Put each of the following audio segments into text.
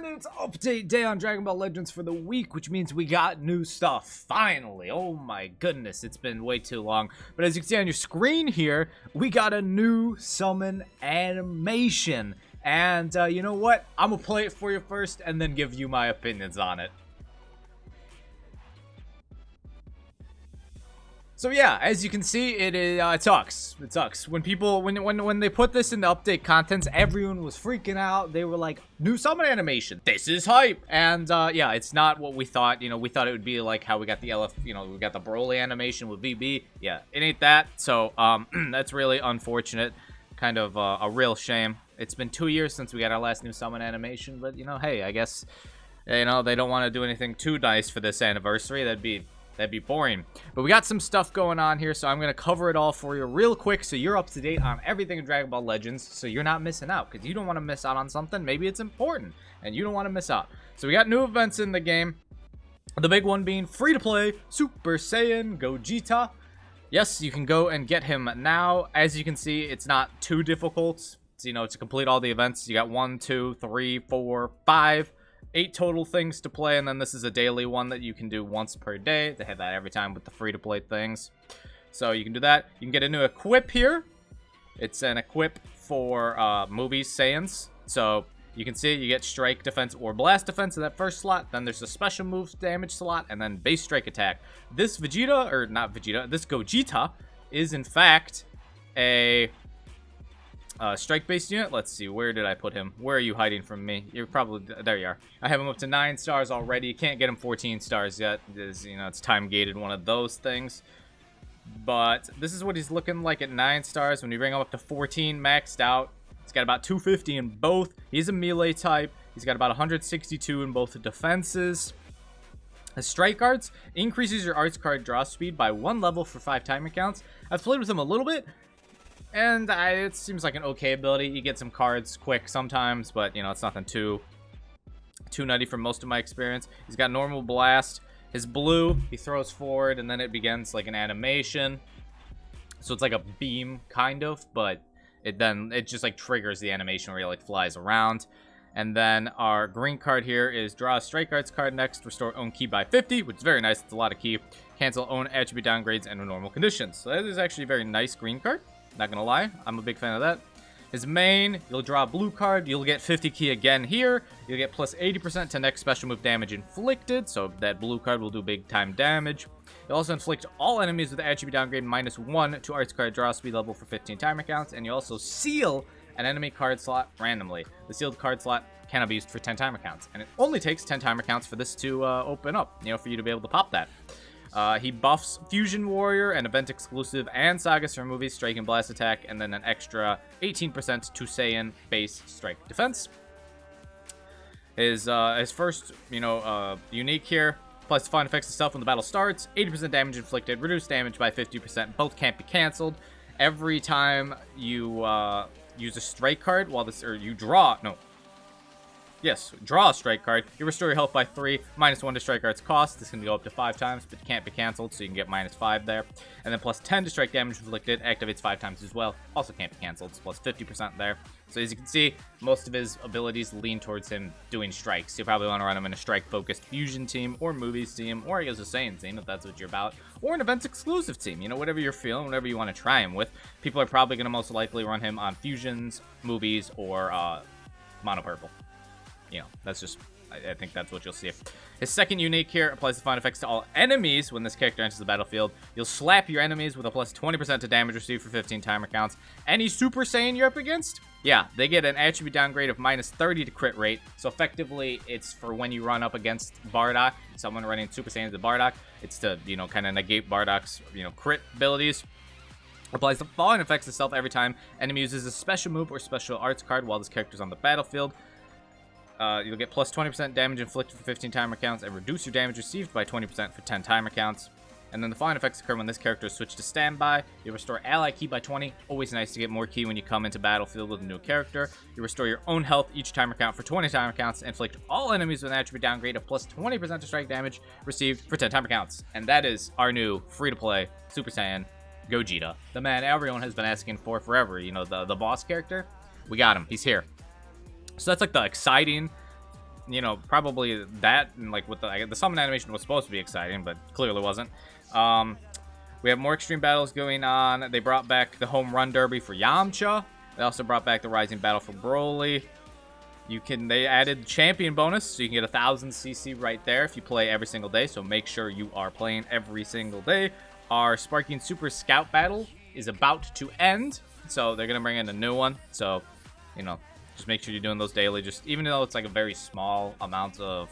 It's update day on Dragon Ball Legends for the week, which means we got new stuff, finally. Oh my goodness, it's been way too long. But as you can see on your screen here, we got a new summon animation. And you know what? I'm gonna play it for you first and then give you my opinions on it. So yeah, as you can see, it sucks. It sucks. When people, when they put this in the update contents, everyone was freaking out. They were like, new summon animation. This is hype. And yeah, it's not what we thought. You know, we thought it would be like how we got the we got the Broly animation with VB. Yeah, it ain't that. So that's really unfortunate. Kind of a real shame. It's been 2 years since we got our last new summon animation, but you know, hey, I guess they don't want to do anything too nice for this anniversary. That'd be boring. But we got some stuff going on here, so I'm going to cover it all for you real quick so you're up to date on everything in Dragon Ball Legends, so you're not missing out, because you don't want to miss out on something. Maybe it's important, and you don't want to miss out. So we got new events in the game. The big one being free-to-play Super Saiyan Gogeta. Yes, you can go and get him now. As you can see, it's not too difficult. You know, to complete all the events, you got 1, 2, 3, 4, 5... 8 total things to play, and then this is a daily one that you can do once per day. They have that every time with the free-to-play things. So you can do that. You can get a new equip here. It's an equip for movies Saiyans. So you can see you get strike defense or blast defense in that first slot. Then there's a special moves damage slot, and then base strike attack. This Vegeta, or not Vegeta, this Gogeta is in fact a strike-based unit. Let's see, where did I put him? Where are you hiding from me? You're probably... There you are. I have him up to 9 stars already. You can't get him 14 stars yet. It's time-gated, one of those things. But this is what he's looking like at 9 stars. When you bring him up to 14 maxed out, he's got about 250 in both. He's a melee type. He's got about 162 in both defenses. His strike cards increases your arts card draw speed by 1 level for 5 timer counts. I've played with him a little bit, and it seems like an okay ability. You get some cards quick sometimes, but, you know, it's nothing too nutty from most of my experience. He's got normal blast. His blue, he throws forward, and then it begins like an animation. So it's like a beam, kind of, but it just, like, triggers the animation where he, like, flies around. And then our green card here is draw a strike arts card next, restore own ki by 50, which is very nice. It's a lot of ki. Cancel own attribute downgrades and normal conditions. So that is actually a very nice green card. Not gonna lie, I'm a big fan of that. His main, you'll draw a blue card. You'll get 50 ki again here. You'll get plus 80% to next special move damage inflicted. So that blue card will do big time damage. You'll also inflict all enemies with attribute downgrade -1 to arts card draw speed level for 15 timer counts. And you also seal an enemy card slot randomly. The sealed card slot cannot be used for 10 timer counts. And it only takes 10 timer counts for this to open up, you know, for you to be able to pop that. He buffs Fusion Warrior, an event exclusive, and Sagas from movies, strike and blast attack, and then an extra 18% to Saiyan base strike defense. His first, unique here, applies to fine effects itself when the battle starts. 80% damage inflicted, reduced damage by 50%. Both can't be canceled. Every time you use a strike card while this, or you draw, draw a strike card. You restore your health by 3, -1 to strike card's cost. This can go up to 5 times, but can't be canceled, so you can get -5 there. And then plus 10 to strike damage inflicted, activates 5 times as well. Also can't be canceled, so plus 50% there. So as you can see, most of his abilities lean towards him doing strikes. You'll probably want to run him in a strike-focused fusion team, or movies team, or I guess a Saiyan team, if that's what you're about. Or an events-exclusive team, you know, whatever you're feeling, whatever you want to try him with. People are probably going to most likely run him on fusions, movies, or mono purple. You know, that's just, I think that's what you'll see. His second unique here applies the fine effects to all enemies when this character enters the battlefield. You'll slap your enemies with a plus 20% to damage received for 15 timer counts. Any Super Saiyan you're up against, yeah, they get an attribute downgrade of -30 to crit rate. So effectively, it's for when you run up against Bardock, someone running Super Saiyan to Bardock. It's to, you know, kind of negate Bardock's, crit abilities. Applies the following effects itself every time enemy uses a special move or special arts card while this character's on the battlefield. You'll get plus 20% damage inflicted for 15 timer counts and reduce your damage received by 20% for 10 timer counts. And then the following effects occur when this character is switched to standby. You restore ally ki by 20. Always nice to get more ki when you come into battlefield with a new character. You restore your own health each timer count for 20 timer counts. Inflict all enemies with an attribute downgrade of plus 20% to strike damage received for 10 timer counts. And that is our new free-to-play Super Saiyan Gogeta. The man everyone has been asking for forever. You know, the boss character. We got him. He's here. So that's like the exciting you know, probably that, and like with the summon animation was supposed to be exciting, but clearly wasn't. We have more extreme battles going on. They brought back the home run derby for Yamcha. They also brought back the rising battle for Broly. They added champion bonus, so you can get 1000 CC right there if you play every single day. So make sure you are playing every single day. Our Sparking Super Scout battle is about to end, so they're gonna bring in a new one. So, you know, just make sure you're doing those daily. Just even though it's like a very small amount of,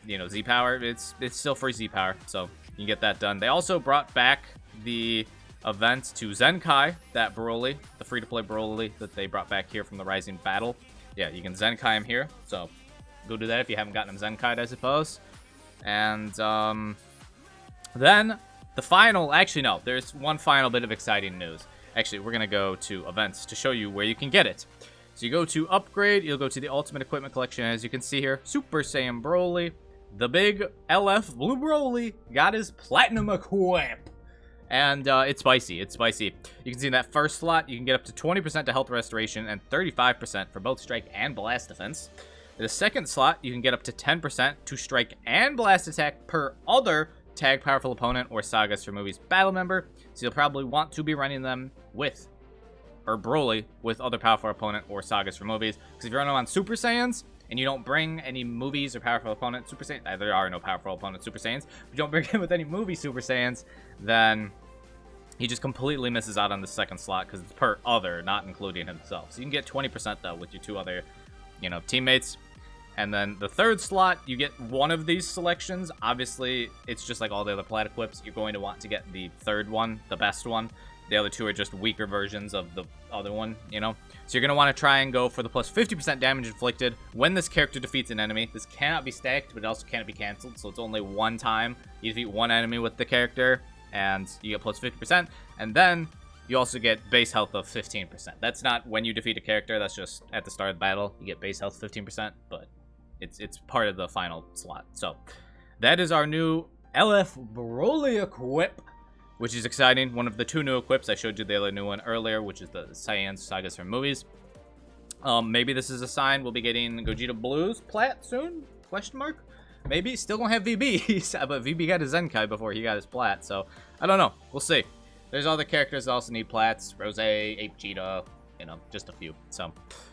you know, Z power, it's still free Z power, so you can get that done. They also brought back the event to Zenkai, that Broly, the free-to-play Broly that they brought back here from the Rising Battle. Yeah, you can Zenkai him here, so go do that if you haven't gotten him Zenkai'd, I suppose. And then the final, actually no, there's one final bit of exciting news. Actually, we're gonna go to events to show you where you can get it. So you go to upgrade, you'll go to the Ultimate Equipment Collection, as you can see here, Super Saiyan Broly, the big LF Blue Broly got his Platinum Equip. And it's spicy. It's spicy. You can see in that first slot, you can get up to 20% to health restoration and 35% for both strike and blast defense. In the second slot, you can get up to 10% to strike and blast attack per other tag powerful opponent or Sagas for Movies battle member. So you'll probably want to be running them with, or Broly with other powerful opponent or Sagas for Movies. Because if you're running on Super Saiyans and you don't bring any movies or powerful opponent Super Saiyans, there are no powerful opponent Super Saiyans, if you don't bring him with any movie Super Saiyans, then he just completely misses out on the second slot because it's per other, not including himself. So you can get 20% though with your two other, you know, teammates. And then the third slot, you get one of these selections. Obviously, it's just like all the other plat equips. You're going to want to get the third one, the best one. The other two are just weaker versions of the other one, you know? So you're going to want to try and go for the plus 50% damage inflicted when this character defeats an enemy. This cannot be stacked, but it also can't be canceled. So it's only one time you defeat one enemy with the character, and you get plus 50%. And then you also get base health of 15%. That's not when you defeat a character. That's just at the start of the battle. You get base health 15%, but it's part of the final slot. So that is our new LF Broly equip, which is exciting. One of the two new equips. I showed you the other new one earlier, which is the Saiyan Sagas from Movies. Maybe this is a sign we'll be getting Gogeta Blue's plat soon? Question mark? Maybe. Still don't have VB, but VB got his Zenkai before he got his plat, so I don't know. We'll see. There's other characters that also need plats. Rose, Ape Cheetah, you know, just a few. So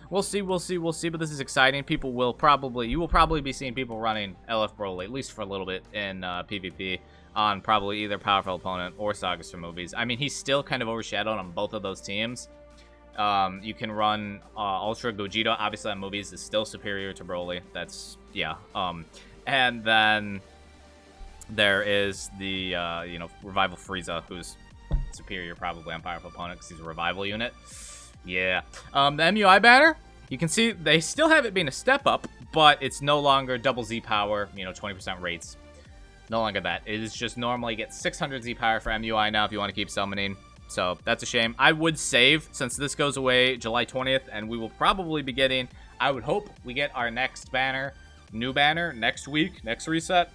we'll see, but this is exciting. You will probably be seeing people running LF Broly, at least for a little bit, in PvP on probably either powerful opponent or Sagas for Movies. I mean, he's still kind of overshadowed on both of those teams. You can run Ultra Gogeta, obviously on Movies, is still superior to Broly. That's, yeah. And then there is the, you know, Revival Frieza, who's superior probably on powerful opponent because he's a revival unit. Yeah. The MUI banner, you can see they still have it being a step up, but it's no longer double Z power, you know, 20% rates. No longer that. It is just normally get 600 Z power for MUI now if you want to keep summoning. So that's a shame. I would save since this goes away July 20th, and we will probably be getting, I would hope we get our next banner, new banner next week, next reset,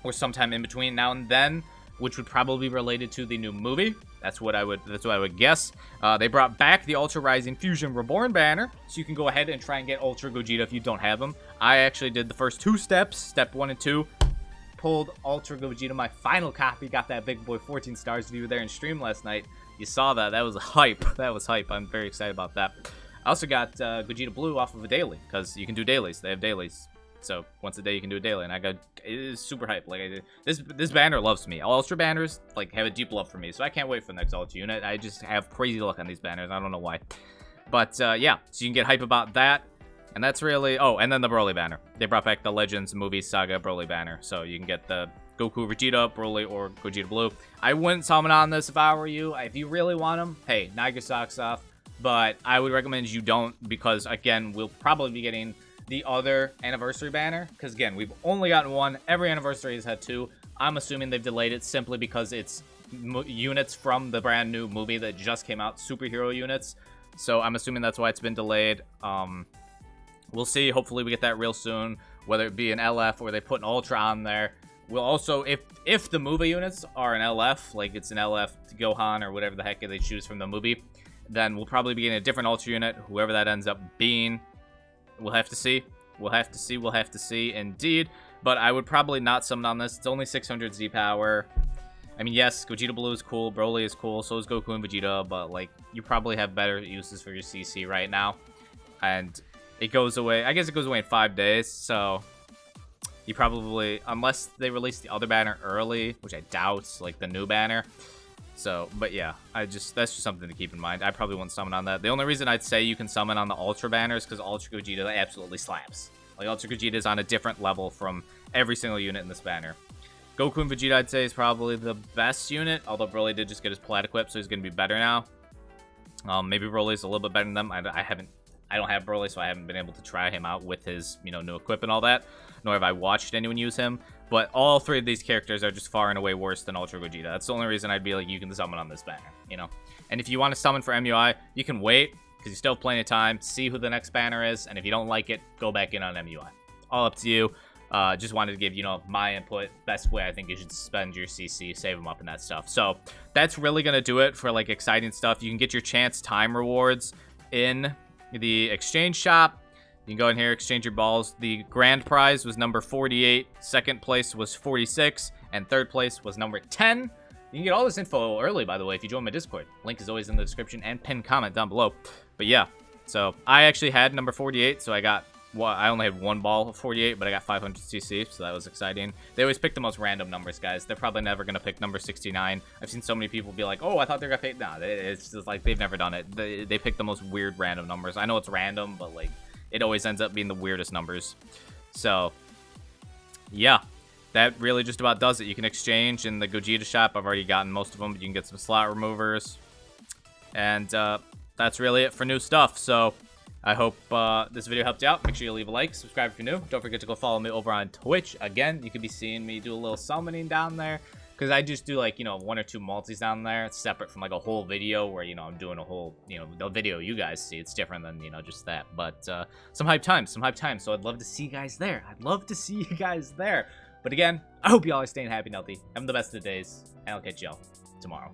or sometime in between now and then, which would probably be related to the new movie. That's what I would guess. They brought back the Ultra Rising Fusion Reborn banner, so you can go ahead and try and get Ultra Gogeta if you don't have them. I actually did the first two steps, step 1 and 2. Pulled Ultra Gogeta, my final copy, got that big boy 14 stars. If you were there in stream last night, you saw that. That was hype. That was hype. I'm very excited about that. I also got Gogeta Blue off of a daily, because you can do dailies. They have dailies. So once a day you can do a daily, and it is super hype. Like this banner loves me. All Ultra banners like have a deep love for me, so I can't wait for the next Ultra unit. I just have crazy luck on these banners. I don't know why, but yeah. So you can get hype about that, and that's really. Oh, and then the Broly banner. They brought back the Legends Movie Saga Broly banner, so you can get the Goku, Vegeta, Broly, or Gogeta Blue. I wouldn't summon on this if I were you. If you really want them, hey, knock your socks off. But I would recommend you don't, because again, we'll probably be getting the other anniversary banner, because again, we've only gotten one. Every anniversary has had two. I'm assuming they've delayed it simply because it's units from the brand new movie that just came out, superhero units. So I'm assuming that's why it's been delayed. We'll see. Hopefully we get that real soon, whether it be an LF or they put an Ultra on there. We'll also, if the movie units are an LF, like it's an LF Gohan or whatever the heck they choose from the movie, then we'll probably be getting a different Ultra unit, whoever that ends up being. We'll have to see. We'll have to see. We'll have to see, indeed. But I would probably not summon on this. It's only 600 Z power. I mean, yes, Gogeta Blue is cool. Broly is cool. So is Goku and Vegeta. But, like, you probably have better uses for your CC right now. And it goes away. I guess it goes away in 5 days. So you probably, unless they release the other banner early, which I doubt, like the new banner. So, but yeah, that's just something to keep in mind. I probably wouldn't summon on that. The only reason I'd say you can summon on the Ultra banner is because Ultra Gogeta absolutely slaps. Like, Ultra Gogeta is on a different level from every single unit in this banner. Goku and Vegeta, I'd say, is probably the best unit, although Broly did just get his plat equipped, so he's going to be better now. Maybe Broly's a little bit better than them. I don't have Broly, so I haven't been able to try him out with his, new equip and all that, nor have I watched anyone use him. But all three of these characters are just far and away worse than Ultra Gogeta. That's the only reason I'd be like, you can summon on this banner, And if you want to summon for MUI, you can wait, because you still have plenty of time, see who the next banner is, and if you don't like it, go back in on MUI. All up to you. Just wanted to give, my input. Best way I think you should spend your CC, save them up and that stuff. So that's really going to do it for, like, exciting stuff. You can get your chance time rewards in the exchange shop. You can go in here, exchange your balls. The grand prize was number 48. Second place was 46. And third place was number 10. You can get all this info early, by the way, if you join my Discord. Link is always in the description and pinned comment down below. But yeah, so I actually had number 48, so I only had one ball of 48, but I got 500 CC, so that was exciting. They always pick the most random numbers, guys. They're probably never going to pick number 69. I've seen so many people be like, oh, I thought they were going to pick... Nah, it's just like they've never done it. They pick the most weird random numbers. I know it's random, but, like, it always ends up being the weirdest numbers. So, yeah. That really just about does it. You can exchange in the Gogeta shop. I've already gotten most of them, but you can get some slot removers. And that's really it for new stuff. So I hope this video helped you out. Make sure you leave a like, subscribe if you're new. Don't forget to go follow me over on Twitch. Again, you could be seeing me do a little summoning down there, because I just do, like, 1 or 2 multis down there. It's separate from, like, a whole video where, I'm doing a whole, the video you guys see. It's different than, just that. But some hype time. So I'd love to see you guys there. But again, I hope you all are staying happy and healthy, having the best of the days, and I'll catch y'all tomorrow.